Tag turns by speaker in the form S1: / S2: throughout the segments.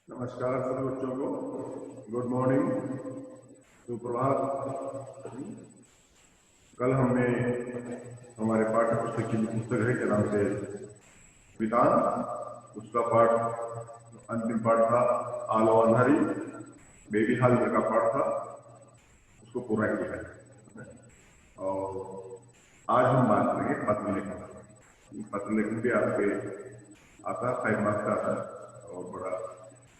S1: नमस्कार सभी बच्चों को। गुड मॉर्निंग, सुप्रभात। कल हमने हमारे पाठ्य पुस्तक की पुस्तक है के नाम से विधान, उसका पाठ अंतिम पाठ था आलो अंधारी, बेबी हाल का पाठ था, उसको पूरा किया है। और आज हम बात करेंगे पत्र लेखन। पत्र लेखन भी आपके आता है, 5 मार्क्स का आता है और बड़ा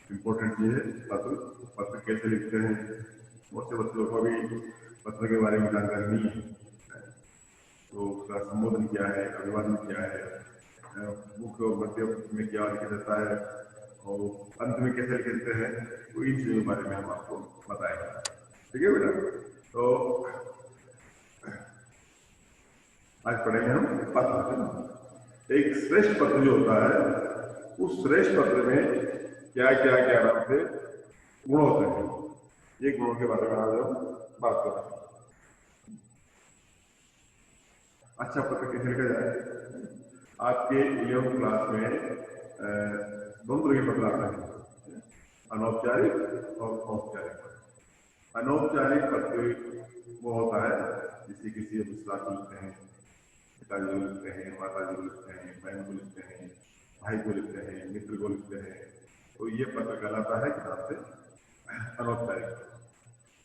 S1: इम्पोर्टेंट चीज है। पत्र पत्र कैसे लिखते हैं, बहुत से बच्चों को भी पत्र के बारे में जानकारी नहीं है। तो उसका संबोधन क्या है, अभिवादन क्या है, मुख्य और मध्य में क्या लिखा जाता है और अंत में कैसे लिखते हैं, तो इन चीजों के बारे में हम आपको बताएंगे। ठीक है बेटा। तो आज पढ़ेंगे हम पत्र। एक श्रेष्ठ पत्र जो होता है, उस श्रेष्ठ पत्र में क्या क्या क्या नाम से गुण होते हैं, ये गुणों के बारे में आज हम बात करेंगे। अच्छा पत्र कैसे लिखा जाए। आपके 11th क्लास में दोनों तरह के पत्र आते हैं, अनौपचारिक और औपचारिक। अनौपचारिक पत्र वो होता है जिसे किसी विश्वास को लिखते हैं, पिताजी को लिखते हैं, माता जी को लिखते हैं, बहन को लिखते हैं, भाई को लिखते हैं, मित्र को लिखते हैं, तो ये पत्र कहलाता है किताब से अनौपचारिक।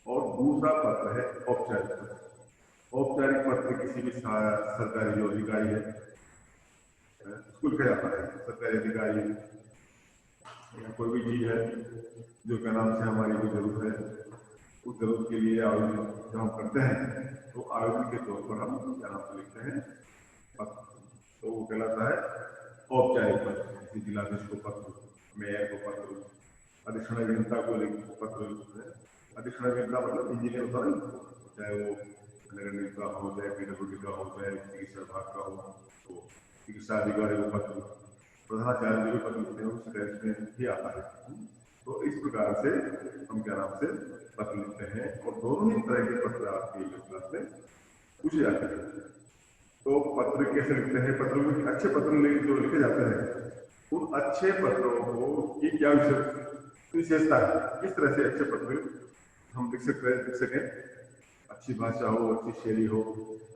S1: और दूसरा पत्र है औपचारिक पत्र। औपचारिक पत्र किसी भी सरकारी जो अधिकारी है उसको लिखा जाता है। सरकारी अधिकारी या कोई भी चीज है जो क्या नाम से हमारी जो जरूरत है, उस जरूरत के लिए आवेदन जब हम करते हैं तो आवेदन के तौर पर हम क्या नाम से लिखते हैं पत्र, तो वो कहलाता है औपचारिक पत्र। किसी जिलाधीश को पत्र, मेयर को पत्र, अधीक्षण अभियंता को पत्र। अधीक्षण अभियंता मतलब इंजीनियर होता है, चाहे वो नगर निगम का हो, चाहे पीडब्ल्यूडी का हो, चाहे चिकित्सा विभाग का हो, तो चिकित्सा अधिकारी को पत्र, प्रधानाचार्य जो पत्र लिखते हैं उससे भी आता है। तो इस प्रकार से हम क्या नाम से पत्र लिखते हैं और दोनों ही तरह के पत्र आपके क्लास में पूछे जाते हैं। तो पत्र कैसे लिखते हैं, पत्र में अच्छे पत्र जो लिखे जाते हैं, उन अच्छे पत्रों को की क्या विशेषता है, किस तरह से अच्छे पत्र हम लिख सकें, अच्छी भाषा हो, अच्छी शैली हो,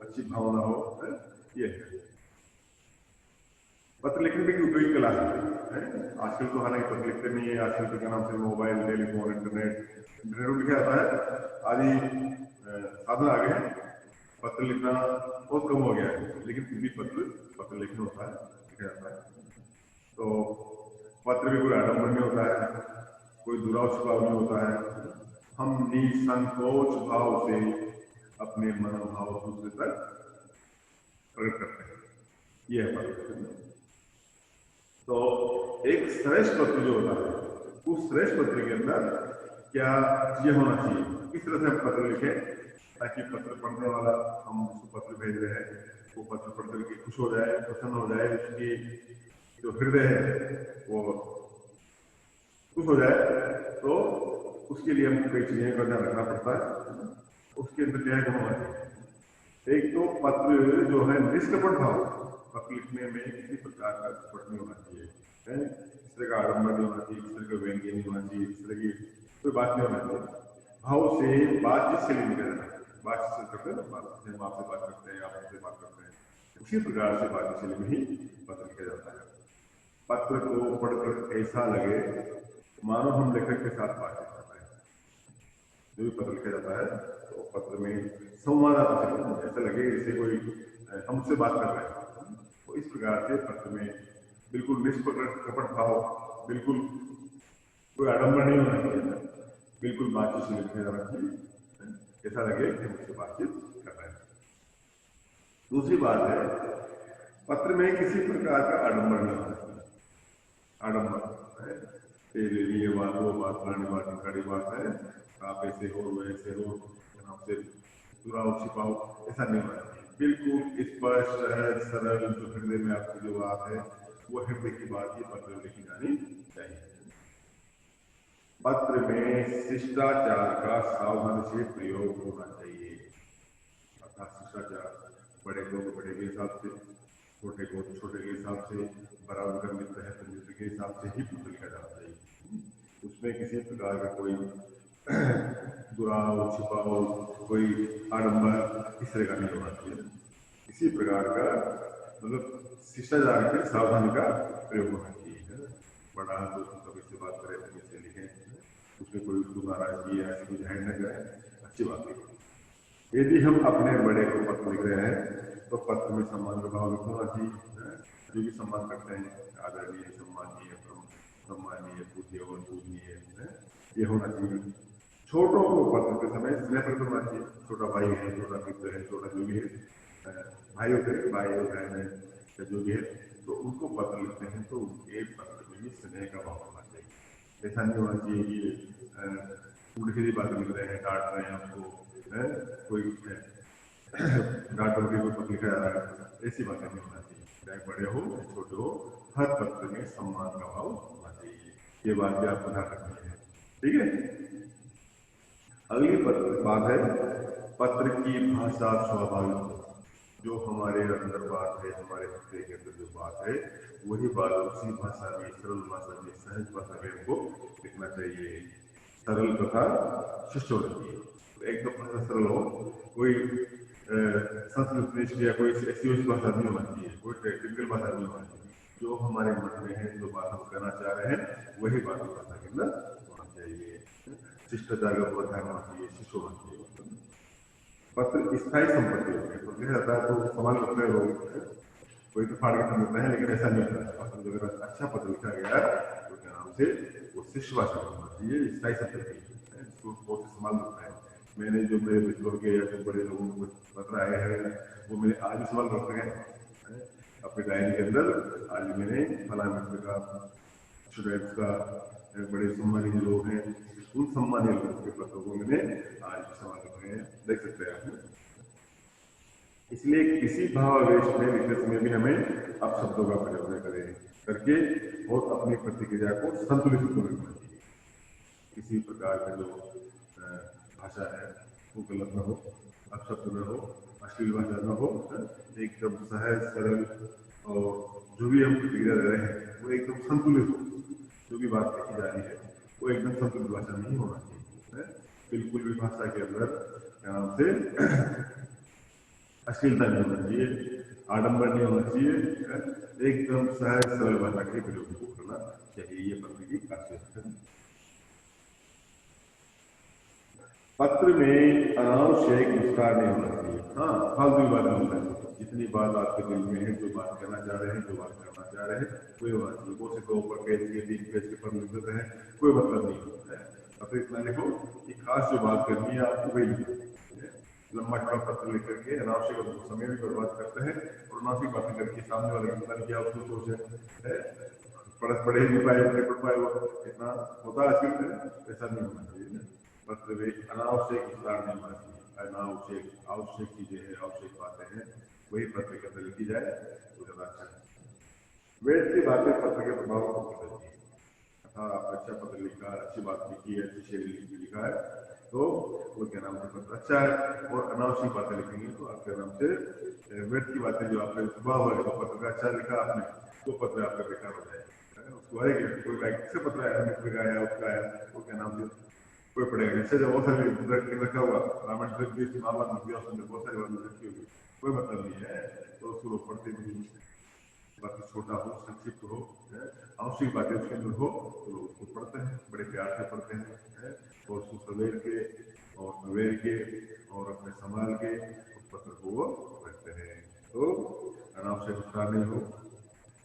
S1: अच्छी भावना हो, ये है पत्र लिखने की उपयोगी कला है। आजकल तो हालांकि पत्र लिखते नहीं है, आजकल तो क्या नाम से मोबाइल, टेलीफोन, इंटरनेट लिखा जाता है, आदि साधन आ गए हैं, पत्र लिखना बहुत कम हो गया है, लेकिन फिर भी पत्र लिखना होता है, लिखा जाता है। तो पत्र भी कोई आडम्बर नहीं होता है, कोई दुराव छुपाव नहीं होता है। हम निसंकोच भाव से अपने मनोभाव दूसरे तक प्रकट करते हैं, यह है पत्र। तो एक श्रेष्ठ पत्र जो होता है, उस श्रेष्ठ पत्र के अंदर क्या ये होना चाहिए, किस तरह से हम पत्र लिखें ताकि पत्र पढ़ने वाला, हम उसको पत्र भेज रहे हैं, वो पत्र पढ़ करके खुश हो जाए, प्रसन्न हो जाए, उसकी जो हृदय है वो खुश हो जाए, तो उसके लिए हमको कई चीजें का ध्यान रखना पड़ता है। उसके अंदर क्या होना चाहिए, एक तो पत्र जो है निष्कपट भाव, पत्र लिखने में किसी प्रकार का कपट नहीं होना चाहिए, इस तरह का आडम्बर नहीं होना चाहिए, इस तरह का व्यंग्य नहीं होना चाहिए, इस तरह की कोई बात नहीं होना चाहिए। भाव से बातचीत से नहीं करना है, बातचीत से करते हैं ना, हम आपसे बात करते हैं, आप हमसे बात करते हैं, उसी प्रकार से बातचीत में ही पत्र लिखा जाता है। पत्र को पढ़कर ऐसा लगे मानो हम लेखक के साथ बातचीत कर रहे हैं। जो भी पत्र लिखा जाता है तो पत्र में संवाद ऐसा लगे जैसे कोई हमसे बात कर रहे हैं। तो इस प्रकार से पत्र में बिल्कुल निष्कपट भाव, बिल्कुल कोई आडम्बर नहीं होना चाहिए, बिल्कुल बातचीत से लिखा जाना चाहिए, ऐसा लगे कि हमसे बातचीत कर रहे हैं। दूसरी बात है, पत्र में किसी प्रकार का आडम्बर नहीं होना चाहिए। आडम्बर है तेरे लिए बात, वो बात, फलानी बात, ढिमकाड़ी बात है, आप ऐसे हो, वैसे हो, आपसे दुराव छिपाओ, ऐसा नहीं होना चाहिए। बिल्कुल स्पष्ट है, सरल, जो हृदय में आपकी जो बात है वो हृदय की बात ही पत्र में लिखी जानी चाहिए। पत्र में शिष्टाचार का सावधानी से प्रयोग होना चाहिए, अर्थात शिष्टाचार बड़े को बड़े के हिसाब से, छोटे को छोटे के हिसाब से, बराबर का मित्र है तो मित्र के हिसाब से ही पत्र लिखा जाना चाहिए। उसमें किसी प्रकार का कोई दुराव छिपाव कोई आडंबर इस तरह का नहीं होना चाहिए। इसी प्रकार का मतलब शिष्टाचार के सावधानी का प्रयोग होना चाहिए, है ना। बड़ा दोस्तों कभी से बात करें तो कैसे लिखें, उसमें कोई उसको नाराजगी या ऐसी कोई जाहिर न करें, अच्छी बात है। यदि हम अपने बड़े को पत्र लिख रहे हैं तो पत्र में सम्मान का भाव होना चाहिए, है। जो भी सम्मान करते हैं, आदरणीय, सम्मानीय, सम्मानीय, पूज्य और पूजनीय, है, ये होना चाहिए। छोटों को पत्र के समय स्नेह प्रकट होना चाहिए। छोटा भाई है, छोटा मित्र है, छोटा जो भी है, भाई होते हैं, भाई और बहन है या जो भी है, तो उनको पत्र लिखते हैं तो उनके पत्र में भी स्नेह का भाव होना चाहिए। ऐसा नहीं होना चाहिए कि उल्टी सीधी बातें लिख रहे हैं, डांट रहे हैं आपको, है, कोई डांट करके कोई पत्र लिखा जा रहा है, ऐसी बातें नहीं होना चाहिए। चाहे बड़े हो या छोटे हो, हर पत्र में सम्मान का भाव होना चाहिए। ये बात भी आपको ध्यान रखनी है, ठीक है। अगली बात है, पत्र की भाषा स्वाभाविक हो। जो हमारे अंदर बात है, हमारे हृदय के अंदर जो बात है, वही बात उसी भाषा में, सरल भाषा में, सहज भाषा में हमको लिखना चाहिए। सरल तथा शिष्ट होना चाहिए। तो एकदम भाषा सरल हो, कोई संस्कृत या कोई ऐसी वैसी भाषा नहीं होना चाहिए, कोई टेक्निकल भाषा नहीं होना चाहिए। जो हमारे मन में है, जो बात हम कहना चाह रहे हैं, वही बात भाषा के अंदर होना चाहिए। शिष्टाचार का बहुत ध्यान होना चाहिए, शिष्ट होना चाहिए। पत्र स्थायी संपत्ति होती है, तो लिखा जाता है तो संभाल रखते हैं लोग, कोई तो फाड़ के कर देता है, लेकिन ऐसा नहीं होता है। पत्र अगर अच्छा पत्र लिखा गया है तो क्या नाम से वो शिष्ट भाषा में होना चाहिए, स्थायी संपत्ति है, इसको बहुत संभाल रखता है। मैंने जो मेरे मित्रों के या जो बड़े लोगों को पत्र आए हैं, वो मैंने आज भी संभाल रखे हैं अपनी डायरी के अंदर। आज मैंने फला मित्र का, स्टूडेंट्स का, बड़े सम्मानित लोग हैं, उन सम्मानित लोगों के पत्रों को मैंने आज भी संभाल रखे हैं, देख सकते हैं आप। इसलिए किसी भावावेश में लिखते समय भी हमें अपशब्दों का प्रयोग न करें करके और अपनी प्रतिक्रिया को संतुलित रखना चाहिए। किसी प्रकार का जो भाषा है वो गलत न हो, अपशब्द न हो, अश्लील भाषा न हो, एकदम सहज सरल, और जो भी हम प्रतिक्रिया दे रहे हैं वो एकदम संतुलित हो। जो भी बात कही जा रही है वो एकदम संतुलित भाषा नहीं होना चाहिए, बिल्कुल भी भाषा के अंदर क्या नाम से अश्लीलता नहीं होना चाहिए, आडंबर नहीं होना चाहिए, एकदम सहज सरल भाषा के प्रयोग करना चाहिए। ये पत्र की खासियत है। पत्र में अनावश्यक विस्तार नहीं होना चाहिए। हाँ, फालतू की बात नहीं होना चाहिए। जितनी बात आपके दिल में है, जो बात कहना चाह रहे हैं, जो बात करना चाह रहे हैं, कोई बात नहीं। वो से 2 पेज के 3 पेज के पर लिख देते हैं, कोई मतलब नहीं है। पत्र इतना लिखो कि खास जो बात करनी है आपको वही लिखो। लंबा चौड़ा पत्र लिख करके अनावश्यक समय भी बर्बाद करते हैं और अनावश्यक बातें करके सामने वाले की पता नहीं क्या उसको सोच है, पढ़े ही नहीं पाए, नहीं पढ़ पाए, वो इतना होता है आजकल। ऐसा नहीं होना चाहिए। पत्र में अनावश्यक विस्तार नहीं होना चाहिए। अनावश्यक आवश्यक चीजें हैं, आवश्यक बातें हैं, वही पत्र के अंदर लिखी जाए तो ज्यादा अच्छा है। वेद की बातें पत्र के प्रभाव को बदलती है। अर्थात आप अच्छा पत्र लिखा, अच्छी बात लिखी है, अच्छी शैली लिखा है, तो वो क्या नाम से पत्र अच्छा है। और अनावश्यक बातें लिखेंगे तो आपके नाम से वेद की बातें जो आपके प्रभाव है, तो पत्र का अच्छा लिखा आपने, तो पत्र आपका बेकार हो जाएगा। उसको आएगा कोई व्यक्ति से पत्र आया, मित्र का आया, उसका आया, वो क्या नाम से कोई पड़ेगा। जैसे जब बहुत सारे रखा हुआ रामायण महाभारत में दिया, उसमें बहुत सारी बातें रखी होगी, कोई मतलब नहीं है, तो उसको लोग पढ़ते नहीं। बाकी छोटा हो, संक्षिप्त हो, आवश्यक बातें उसके अंदर हो, तो लोग उसको पढ़ते हैं, बड़े प्यार से पढ़ते हैं, और उसको सवेर के और नवेर के और अपने संभाल के उस पत्र को वो पढ़ते हैं। तो अनावश्यक विस्तार नहीं हो,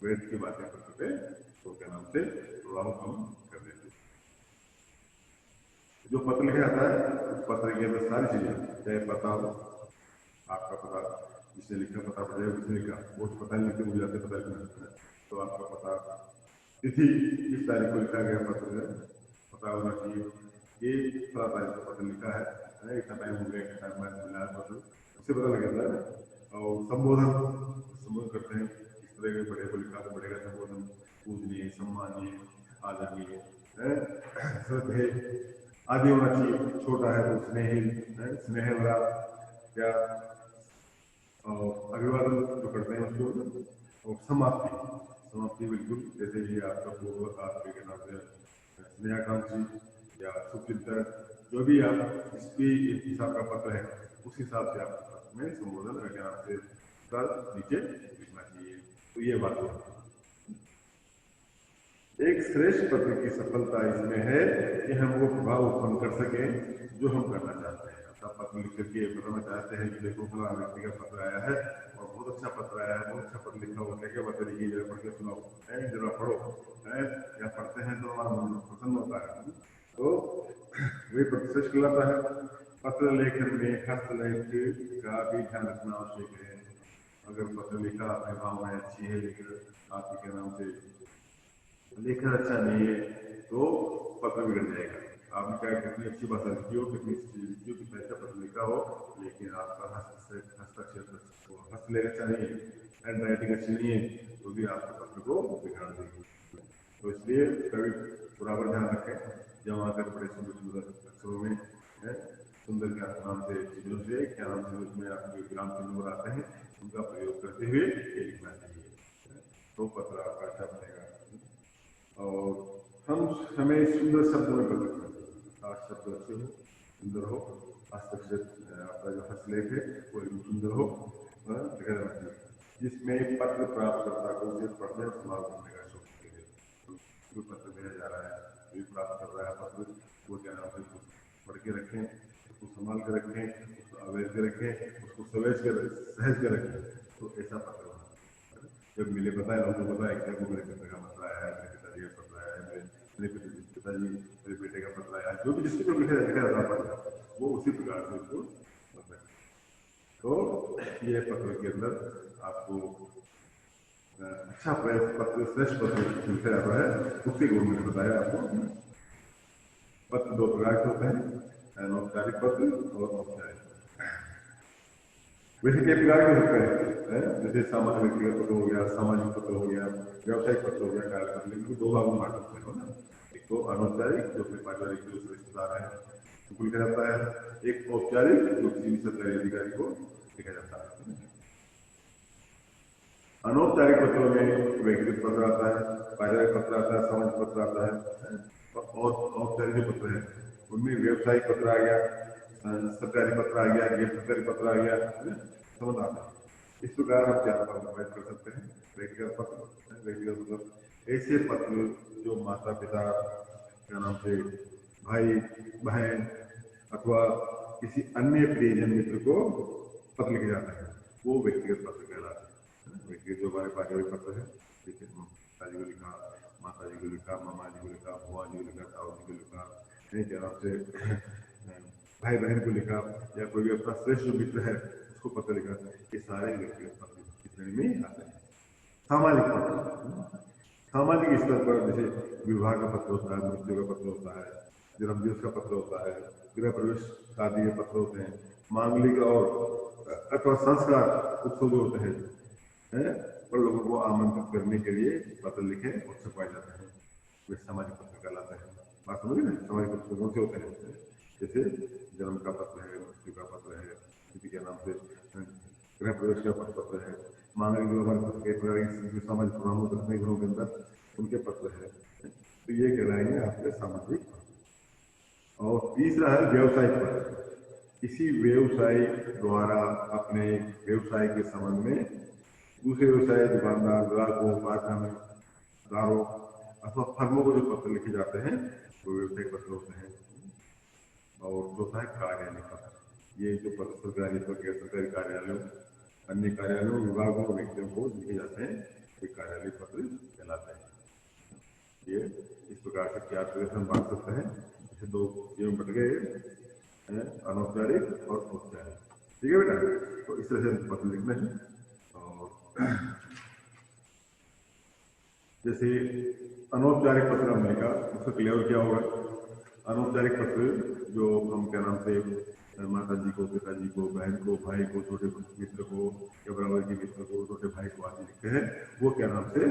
S1: वेद की बातें पत्र पे तो क्या नाम से प्रभाव कम कर देते। जो पत्र लिखा जाता है उस पत्र के अंदर सारी चीजें, चाहे पता हो, आपका पता, जिसने लिखा पता पड़ जाएगा, किसने लिखा वो पता नहीं लिखते, मुझे जाते पता नहीं, तो आपका पता, तिथि, किस तारीख को लिखा गया पत्र है पता होना चाहिए। ये थोड़ा तारीख को पत्र लिखा है, इतना टाइम हो गया, इतना टाइम बाद मिला पत्र, उससे पता लग जाता है। और संबोधन करते हैं, इस तरह के बड़े को लिखा तो बड़े का संबोधन, पूजनीय, सम्मानीय, आदरणीय, श्रद्धेय आदि होना चाहिए। छोटा है तो स्नेह वाला क्या अभिवादन जो करते हैं उसको। और समाप्ति बिल्कुल जैसे ही आपका पूर्व आपके नाम से स्नेहाकांक्षी या शुभचिंतक, जो भी आप इस भी एक हिसाब का पत्र है, उस हिसाब से आप पत्र में संबोधन क्या नाम से नीचे लिखना चाहिए। तो ये बात है। एक श्रेष्ठ पत्र की सफलता इसमें है कि हम वो प्रभाव उत्पन्न कर सके जो हम करना चाहते हैं। आप पत्र लिख करके बताना चाहते हैं कि देखो फला व्यक्ति का पत्र आया है और बहुत अच्छा पत्र आया है, बहुत अच्छा पत्र लिखा हुआ है, क्या बता रही जरा पढ़ के सुनाओ है, जरा पढ़ो है, या पढ़ते हैं तो हमारा मन प्रसन्न होता है। तो वही पत्र श्रेष्ठ कहलाता है। पत्र लेखन में हस्तलेख का भी ध्यान रखना आवश्यक है। अगर पत्र लिखा अपने भाव में अच्छी है लेकिन आपके क्या नाम से लेखन अच्छा नहीं है तो पत्र बिगड़ जाएगा। आपने क्या कितनी अच्छी भाषा लिखी हो, कितनी अच्छी लिखी हो, कितना अच्छा पत्र लिखा हो, लेकिन आपका हस्तक्षेप हस्तलेख अच्छा नहीं है, हैंड राइटिंग अच्छी नहीं है, तो भी आपके पत्र को बिगाड़ देगी। तो इसलिए कभी बराबर ध्यान रखें, जब आकर बड़े सुंदर सुंदर अक्षरों में है, सुंदर क्या नाम से चीजों से क्या नाम से उसमें आपके विराम चिन्ह आते हैं, उनका प्रयोग करते हुए ये लिखना चाहिए, तो पत्र आपका अच्छा बनेगा। और हमें सुंदर शब्दों में पत्र करना चाहिए। शब्द अच्छे हो, सुंदर हो, हस्तक्षेप आपका जो हस्तलेख है वो सुंदर हो, लिखा जाना चाहिए, जिसमें पत्र प्राप्तकर्ता को उसे पढ़ने और इस्तेमाल करने का शौक मिले। जो पत्र भेजा जा रहा है, जो प्राप्त कर रहा है पत्र, वो क्या नाम से पढ़ के रखें, उसको संभाल के रखें, उसको अवैध के रखें, उसको सहज के रखें, तो ऐसा पत्र होना। जब मिले पता है, लोगों को पता है क्या मेरे पिता का पत्र आया है, मेरे पिताजी का पत्र आया है, मेरे पिताजी मेरे बेटे का पत्र आया है, जो भी जिसके को लिखा जाता है पत्र, वो उसी प्रकार से उसको पत्र। तो ये पत्र के अंदर आपको अच्छा पत्र श्रेष्ठ पत्र लिखा जाता है, उसके गुण मैंने बताया आपको। पत्र दो प्रकार के होते हैं, अनौपचारिक पत्र और औपचारिक। वैसे कई प्रकार के होते हैं, जैसे सामान्य व्यक्तिगत पत्र हो गया, सामाजिक पत्र हो गया, व्यावसायिक पत्र हो गया, कार्य पत्र, लेकिन दो भागों में बांट सकते हैं ना। एक तो अनौपचारिक जो अपने पारिवारिक जो रिश्तेदार है उनको लिखा जाता है, एक औपचारिक जो किसी भी सरकारी अधिकारी को लिखा जाता है। अनौपचारिक पत्रों में व्यक्तिगत पत्र आता है, पारिवारिक पत्र आता है, सामाजिक पत्र आता है, और औपचारिक जो पत्र है उनमें व्यवसायिक पत्र आ गया, सरकारी पत्र आ गया, गैर सरकारी पत्र आ गया, समझ आता है। इस प्रकार हम चार भाग में कर सकते हैं। व्यक्तिगत पत्र, व्यक्तिगत मतलब ऐसे पत्र जो माता पिता क्या नाम से भाई बहन अथवा किसी अन्य प्रियजन मित्र को पत्र लिखे जाते हैं, वो व्यक्तिगत पत्र कहलाते हैं। व्यक्तिगत जो हमारे पारिवारिक पत्र है, जैसे पिताजी को लिखा, माता जी को लिखा, मामा जी को लिखा, बुआ जी को लिखा, ताऊ जी को लिखा, क्या नाम से भाई बहन को लिखा, या कोई भी अपना श्रेष्ठ जो मित्र है उसको पत्र लिखा, ये सारे व्यक्तिगत पत्र की श्रेणी में आते हैं। सामाजिक पत्र, सामाजिक स्तर पर जैसे विवाह का पत्र होता है, मृत्यु का पत्र होता है, जन्मदिवस का पत्र होता है, गृह प्रवेश शादी के पत्र होते हैं, मांगलिक और अथवा संस्कार उत्सव जो होते हैं पर लोगों को आमंत्रित करने के लिए पत्र लिखे और छपवाए जाते हैं, वे सामाजिक पत्र कहलाते हैं। बात समझ ना, सामाजिक पत्र कौन से होते हैं, जैसे जन्म का पत्र है, मृत्यु का पत्र है, किसी के नाम से गृह प्रवेश का पत्र है, मांगलिक जो सामाजिक प्रोग्राम होते हैं घरों के अंदर उनके पत्र है, तो ये कहलाएंगे आपके सामाजिक। और तीसरा है व्यवसायिक पत्र। किसी व्यवसायी द्वारा अपने व्यवसाय के संबंध में दूसरे व्यवसाय दुकानदार, ग्राहकों, कारखानेदारों अथवा फर्मों को जो पत्र लिखे जाते हैं वो व्यवसायिक पत्र होते हैं। और चौथा है कार्यालय पत्र। ये जो पत्र सरकारी पत्र, गैर सरकारी कार्यालयों, अन्य कार्यालयों, विभागों और व्यक्तियों को लिखे जाते हैं, ये कार्यालय पत्र कहलाते हैं। ये इस प्रकार से क्या प्रदर्शन बांट सकते हैं, जैसे दो ये बट गए, अनौपचारिक और औपचारिक। ठीक है बेटा, तो इस तरह से पत्र लिखना है। और जैसे अनौपचारिक पत्र हमने लिखा, उसका क्लियर क्या होगा? अनौपचारिक पत्र जो हम क्या नाम से माता जी को, पिताजी को, बहन को, भाई को, छोटे मित्र को या बराबर के मित्र को, छोटे भाई को आदि लिखते हैं, वो क्या नाम से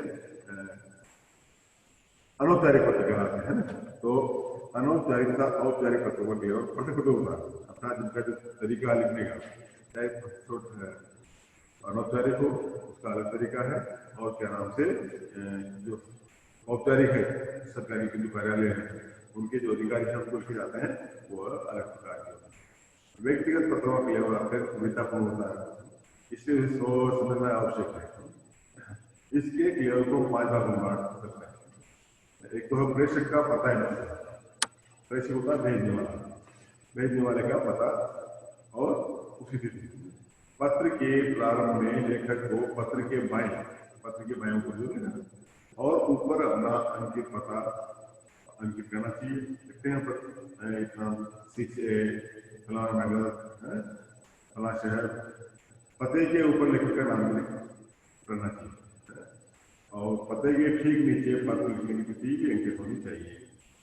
S1: अनौपचारिक पत्र कहलाते हैं ना। तो अनौपचारिकता औपचारिक पत्रों का क्लियर पत्र पत्र होता है, अर्थात जिनका जो तरीका लिखने का, चाहे अनौपचारिक हो उसका अलग तरीका है, और क्या नाम से जो औपचारिक है, सरकारी के जो कार्यालय है उनके जो अधिकारी शब्द को लिखे जाते हैं वो अलग प्रकार के होते हैं। व्यक्तिगत पत्रों का केवल अत्यंत विधापूर्ण होता है, इसलिए सोच समझना आवश्यक है। इसके केवल को 5 भाग में बांट सकते हैं। एक तो है प्रेषक का पता है, प्रेषक होता है भेजने वाला, भेजने वाले का पता और उसकी तिथि। पत्र के प्रारंभ में लेखक को पत्र के बाएं ऊपर जो है और ऊपर अपना अंकित पता अंकित करना चाहिए। लिखते हैं पर इतना 6A फलाना नगर फला शहर, पते के ऊपर लेखक का नाम करना चाहिए और पते के ठीक नीचे पत्र लिखने की तिथि की अंकित होनी चाहिए।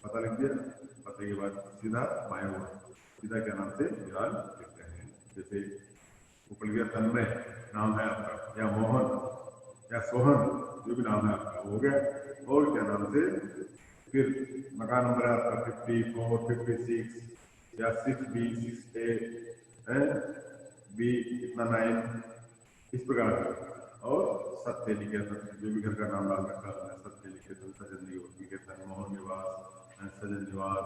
S1: पता लिख दिया, पते के बाद सीधा बाएं ओर सीधा क्या नाम से विराज लिखते हैं। जैसे ऊपर लिखा तन्मय नाम है आपका, या मोहन या सोहन जो भी नाम है आपका वो हो गया। और क्या नाम से फिर मकान नंबर है आपका 54, 56 या 6B, 6A है B इतना 9 इस प्रकार का। और सत्य निकेतन जो भी घर का नाम डाल रखा है, सत्य निकेतन सजन निकेतन मोहन निवास सजन निवास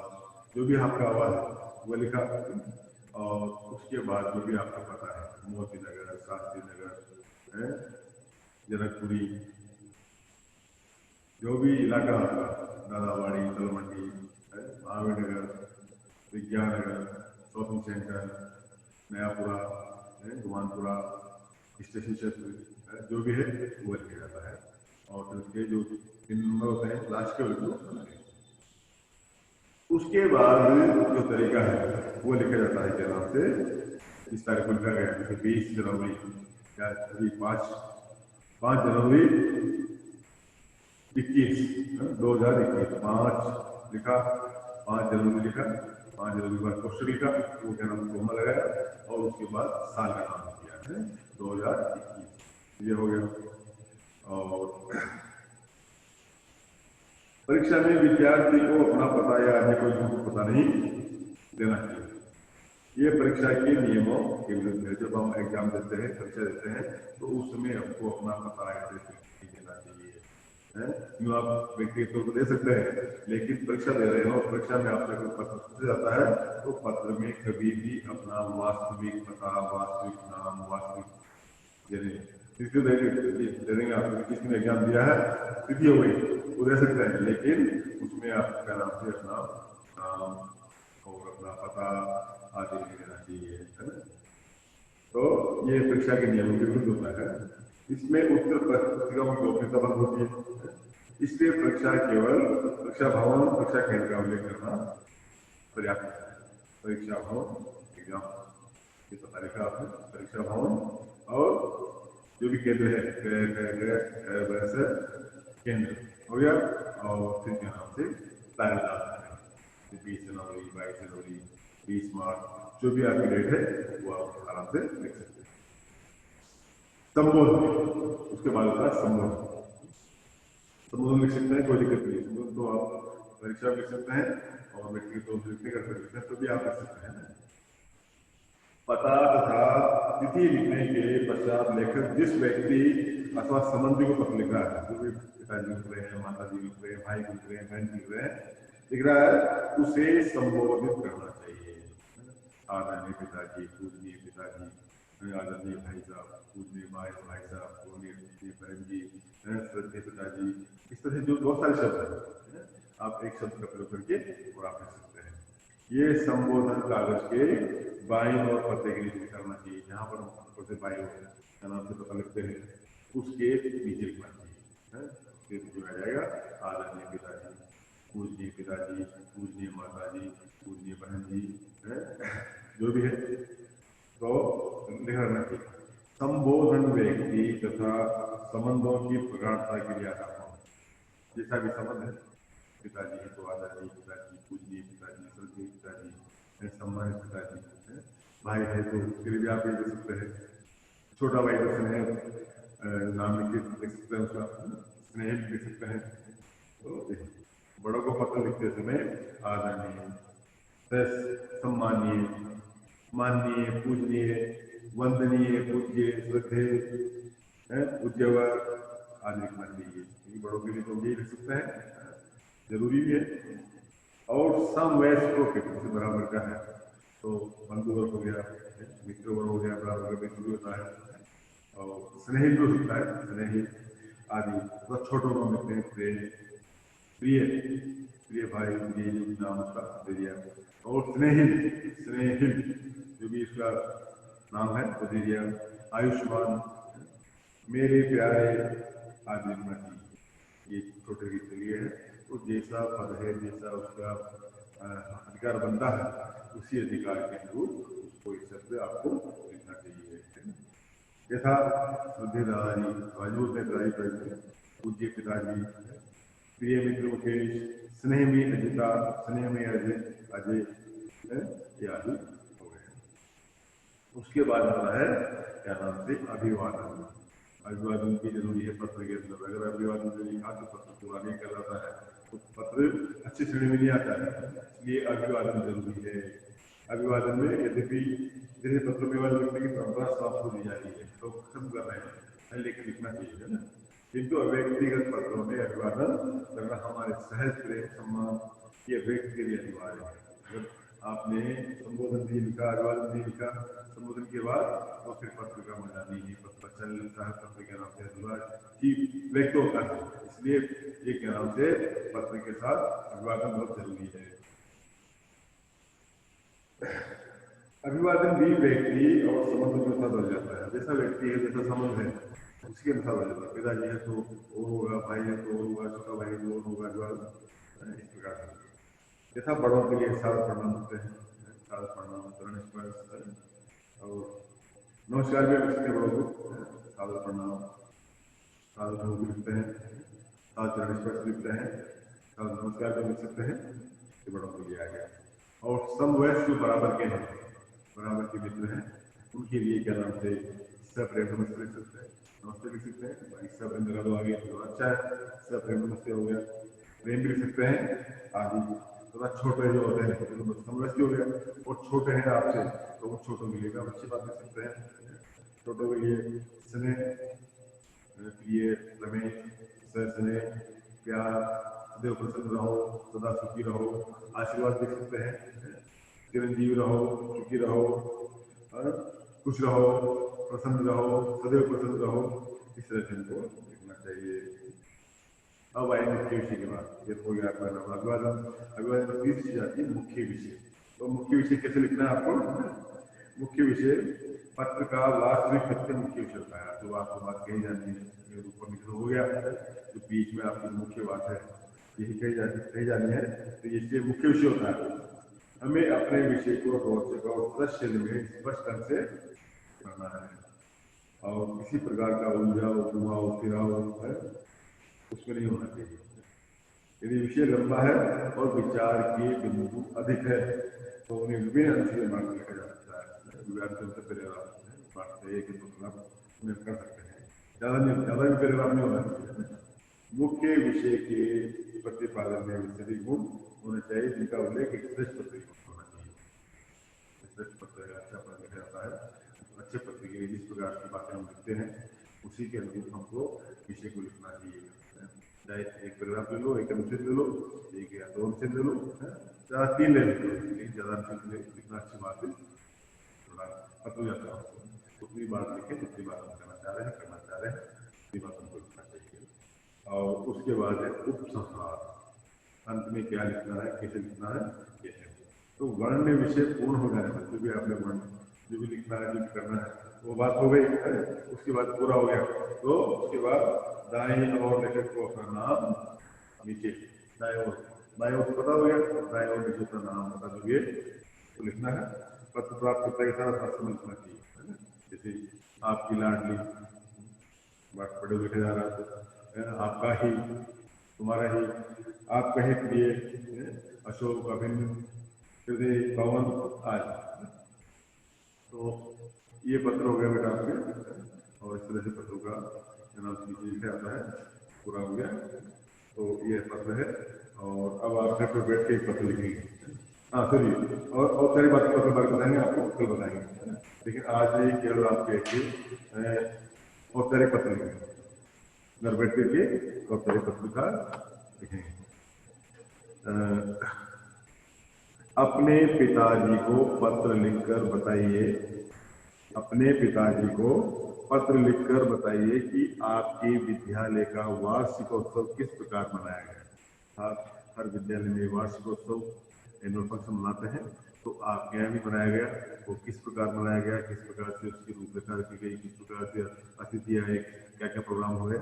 S1: जो भी आपका आवाज है वो लिखा। और उसके बाद जो भी आपको पता है मोती नगर, शास्त्री नगर, जनकपुरी जो भी इलाका आपका, Dadawadi, तलमंडी, Mahaveer Nagar, Vigyan Nagar, shopping centre, Nayapura, Gumanpura, station क्षेत्र जो भी है वो लिखा जाता है। और फिर उसके जो 3 नंबर होते हैं लास्ट के उनको उसके बाद जो तरीका है वो लिखा जाता है क्या नाम से इस तारीख को लिखा गया है। जैसे 20 जनवरी या 5 जनवरी 2021 5 लिखा, 5 जनवरी लिखा, 5 जनवरी के बाद क्वेश्चन लिखा, वो क्या नाम कोमा लगाया और उसके बाद साल का नाम किया है 2021 ये हो गया। और परीक्षा में विद्यार्थी को अपना पता या अन्य कोई पता नहीं देना चाहिए। ये परीक्षा के नियमों के विरुद्ध है। जब हम एग्जाम देते हैं, परीक्षा देते हैं तो उस समय हमको अपना पता एड्रेस नहीं देना चाहिए। यूँ आप व्यक्तिगत तौर पर दे सकते हैं, लेकिन परीक्षा दे रहे हो, परीक्षा में आपसे कोई पत्र पूछा जाता है तो पत्र में कभी भी अपना वास्तविक पता, वास्तविक नाम, वास्तविक तिथि दे देंगे आपको। किसने एग्जाम दिया है, तिथि हो गई वो दे सकते हैं, लेकिन उसमें आपका नाम से अपना नाम और अपना पता आदि देना चाहिए, है ना। तो ये परीक्षा के नियमों के विरुद्ध होता है। इसमें उत्तर पत्रिकाओं की गोपनीयता भंग होती है, इसलिए परीक्षा भवन, परीक्षा केंद्र का उल्लेख करना पर्याप्त है। परीक्षा भवन एग्जाम ये पता लिखा आपने, परीक्षा भवन और जो भी केंद्र है केंद्र हो गया। और फिर क्या नाम से तारीख डालना है, 20 जनवरी, 22 जनवरी, 20 मार्च जो भी आपकी डेट है वो आप आराम से लिख सकते हैं। संबोधन, उसके बाद होता है संबोधन। संबोधन लिख सकते हैं, कोई दिक्कत नहीं। संबोधन तो आप परीक्षा लिख सकते हैं और व्यक्तिगत तौर से लिखने कर सकते हैं, तो भी आप लिख सकते हैं। पता तथा तिथि लिखने के पश्चात लेखक जिस व्यक्ति अथवा संबंधी को पत्र लिख रहा है, जो भी पिताजी लिख रहे हैं, माता जी लिख रहे हैं, भाई लिख रहे हैं, बहन लिख रहा है, उसे संबोधित करना चाहिए। आदरणीय पिताजी, पूजनीय पिताजी, आदरणीय भाई साहब, पूजनीय भाई साहब, पूजनीय बहन जी, श्रद्धेय पिताजी, इस तरह से जो बहुत सारे शब्द हैं आप एक शब्द का प्रयोग करके और आप लिख सकते हैं। ये संबोधन कागज के बाईं और पते के नीचे करना चाहिए। जहां पर हम से बाईं ओर नाम से पता लिखते हैं उसके नीचे लिखना चाहिए। फिर जो आ जाएगा आदरणीय पिताजी, पूजनीय पिताजी, पूजनीय माता जी, पूजनीय बहन जी, जो भी है तो लिखना चाहिए। संबोधन व्यक्ति तथा संबंधों की प्रगाढ़ता के लिए आता है। जैसा भी संबंध है, पिताजी है तो आदरणीय पिताजी, पूजनीय पिताजी, श्रद्धेय पिताजी, सम्मानित पिताजी, भाई है तो फिर भी आप ये दे सकते हैं। छोटा भाई का स्नेह नाम लिख सकते हैं, उसका स्नेह लिख सकते हैं। तो बड़ों को पत्र लिखते समय आदरणीय, सम्मानीय, माननीय, पूजनीय, वंदनीय, पूज्य, श्रद्धेय, उज्जवर आज लिखना चाहिए, क्योंकि बड़ों के लिए तो यही लिख सकते हैं, जरूरी भी है। और सम वैस प्रोफिट से बराबर का है, तो बंधु वर्ग हो गया, मित्र वर्ग हो गया, बराबर का मित्र भी होता है, और स्नेही भी हो सकता है, स्नेही आदि। तो छोटों को मिलते हैं प्रेम, प्रिय, प्रिय भाई, ये जो नाम उसका दे दिया। और स्नेहिल, स्नेहिल जो भी इसका नाम है वो दे दिया। आयुष्मान, मेरे प्यारे, आज लिखना चाहिए, ये छोटे गीत के लिए है। तो जैसा पद है, जैसा उसका अधिकार बनता है, उसी अधिकार के अनुरूप उसको इस शब्द आपको लिखना चाहिए। यथा श्रद्धे दादाजी, मजबूत ने दादाजी पढ़ते, पूज्य पिताजी, प्रिय मित्र मुकेश, स्नेह में अजिता, स्नेह में अजय, अजय ये आदि हो गए। उसके बाद आता है क्या नाम से अभिवादन। अभिवादन की जरूरी है पत्र के अंदर, अगर अभिवादन से लिखा तो पत्र पूरा नहीं कहलाता है, तो पत्र अच्छी श्रेणी में नहीं आता है, इसलिए अभिवादन जरूरी है। अभिवादन में यद्यपि जैसे पत्र में लिखने की परंपरा समाप्त हो जा रही है, तो खत्म कर रहे हैं, लिखना चाहिए है ना, किंतु व्यक्तिगत पत्रों में अभिवादन करना हमारे सहज प्रेम सम्मान ये व्यक्ति के लिए अनिवार्य है। अगर आपने संबोधन नहीं लिखा, अभिवादन नहीं लिखा संबोधन के बाद, तो फिर पत्र का मजा नहीं है, पत्र चल लेता है, पत्र के नाम से अभिवादन ही व्यक्त होता है। इसलिए ये के नाम से पत्र के साथ अभिवादन बहुत जरूरी है। अभिवादन भी व्यक्ति और संबंध के अनुसार बदल जाता है, जैसा व्यक्ति है, जैसा संबंध है, उसके अनुसार बदल जाता है। पिताजी है तो और होगा, भाई है तो और होगा, छोटा भाई है तो और होगा, इस प्रकार से। जैसा बड़ों के लिए सादर प्रणाम होते हैं, सादर प्रणाम, चरण स्पर्श, और नमस्कार भी लिख सकते हैं बड़ों को, सादर प्रणाम, सादर भी लिखते हैं, सादर चरण स्पर्श लिखते हैं, सादर नमस्कार भी लिख सकते हैं, ये बड़ों के लिए आ गया। और समवयस्क जो बराबर के हैं, बराबर के मित्र हैं, उनके लिए क्या नाम से सप्रेम नमस्ते लिख सकते हैं, नमस्ते लिख सकते हैं, इसका प्रेम लगा दो आगे तो अच्छा है, सप्रेम नमस्ते हो गया। प्रेम भी लिख सकते हैं आदि। थोड़ा छोटे जो होते हैं तो समवयस्क हो गया, और छोटे हैं आपसे तो वो छोटों के लिए भी अच्छी बात लिख सकते हैं। छोटों के लिए स्नेह, प्रिय, रमेश, स्नेह, प्यार, देव प्रसन्न रहो, सदा सुखी रहो, आशीर्वाद देख सकते हैं, चिरंजीवी रहो, सुखी रहो, खुश रहो, प्रसन्न रहो, सदैव प्रसन्न रहो, इस तरह से इनको लिखना चाहिए। अब आए मुख्य विषय के बाद, ये हो गया आपका अभिवादन। अभिवादन में तीसरी चीज आती है मुख्य विषय। तो मुख्य विषय कैसे लिखना है आपको? मुख्य विषय पत्र का वास्तविक सत्य मुख्य विषय होता है, जो आपको बात कही जाती है, ऊपर लिखना हो गया, जो बीच में आपकी मुख्य बात है यही कही जानी है, तो ये मुख्य विषय होता है। हमें अपने विषय को रोचक और दृश्य में स्पष्ट ढंग से करना है, और किसी प्रकार का उलझाव, घुमाव, फिराव है उसमें नहीं होना चाहिए। यदि विषय लंबा है और विचार के बिंदु अधिक है तो उन्हें विभिन्न अंश में बांट लिखा जा सकता है। विद्यार्थियों से पैराग्राफ बांटते हैं कि मतलब उन्हें कर सकते हैं, ज्यादा भी पैराग्राफ नहीं होना चाहिए। मुख्य विषय के प्रतिपादन में विस्तृत गुण होना चाहिए, जिनका उल्लेख एक श्रेष्ठ पत्र होना चाहिए। श्रेष्ठ पत्र अच्छा पत्र लिखा जाता है, अच्छे पत्र के जिस प्रकार की बातें हम लिखते हैं उसी के अनुरूप हमको विषय को लिखना चाहिए। चाहे एक पैराग्राफ ले लो, एक अनुच्छेद ले लो, एक या दो अनुच्छेद ले लो, चाहे 3 ले लो, लेकिन ज्यादा अनुच्छेद लिखना अच्छी बात है, थोड़ा पता हो जाता है। उतनी बात लिखे जितनी बात हम करना चाह रहे हैं, उतनी बात हमको लिखना चाहिए। और उसके बाद है उपसंहार, अंत में क्या लिखना है, कैसे लिखना है, ये है। तो वर्ण विषय पूर्ण हो जाने पर, जो भी आपने वर्ण जो भी लिखना है, जो भी करना है, वो बात हो गई, उसके बाद पूरा हो गया, तो उसके बाद दाएं और लेखक को अपना नाम नीचे, दाएं ओर पता हो गया, दाएं और नीचे अपना नाम बता दोगे तो लिखना है। पत्र प्राप्त करता के साथ पर्सन लिखना चाहिए, है ना। जैसे आपकी लाडली, बात पढ़े लिखा जा रहा है, आपका ही, तुम्हारा ही, आपका ही प्रिय, अशोक, अभिन्न, हृदय, पवन आज। तो ये पत्र हो गया बेटा आपके, और इस तरह से पत्रों का नाम नीचे लिखा जाता है, पूरा हो गया। तो ये पत्र है, और अब आप घर पर बैठ के पत्र लिखेंगे। हाँ सुनिए, और सारी बात पत्र बारे बताएंगे आपको, कल बताएंगे, लेकिन आज ये केवल आप बैठ के और सारे पत्र लिखेंगे। घर बैठ करके औपचारिक पत्र का लिखेंगे। अपने पिताजी को पत्र लिखकर बताइए, अपने पिताजी को पत्र लिखकर बताइए कि आपके विद्यालय का वार्षिकोत्सव किस प्रकार मनाया गया। आप हर विद्यालय में वार्षिकोत्सव एनुअल फंक्शन मनाते हैं, तो आपके यहाँ भी मनाया गया, वो किस प्रकार मनाया गया, किस प्रकार से उसकी रूपरेखा रखी गई, किस प्रकार से अतिथि आए, क्या क्या प्रोग्राम हुए,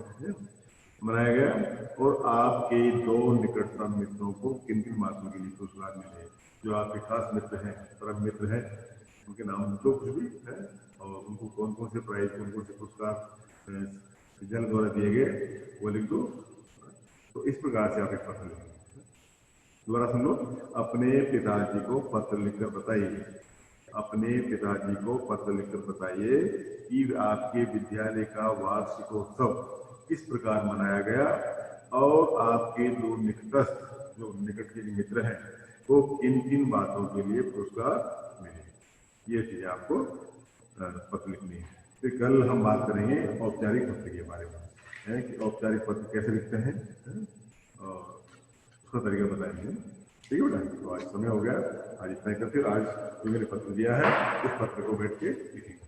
S1: मनाया गया। और आपके दो निकटतम मित्रों को किन किन बातों के लिए पुरस्कार मिले। जो आपके खास मित्र हैं, परम मित्र हैं, उनके नाम जो कुछ भी है और उनको कौन कौन से प्राइज, कौन कौन से पुरस्कार विद्यालय द्वारा दिए गए वो लिख दो। तो इस प्रकार से आप एक पत्र लिखेंगे। दोबारा सुन लो। अपने पिताजी को पत्र लिखकर बताइए, अपने पिताजी को पत्र लिखकर बताइए कि आपके विद्यालय का वार्षिकोत्सव किस प्रकार मनाया गया और आपके दो निकटस्थ, जो निकट के मित्र हैं, वो किन किन बातों के लिए पुरस्कार मिले। ये चीजें आपको पत्र लिखनी है। फिर कल हम बात करेंगे औपचारिक पत्र के बारे में, है कि औपचारिक पत्र कैसे लिखते हैं, और उसका तरीका बताएंगे। ठीक है बेटा, तो आज समय हो गया, आज इतना ही करते। आज जो मैंने पत्र दिया है उस पत्र को बैठ के लिखेंगे।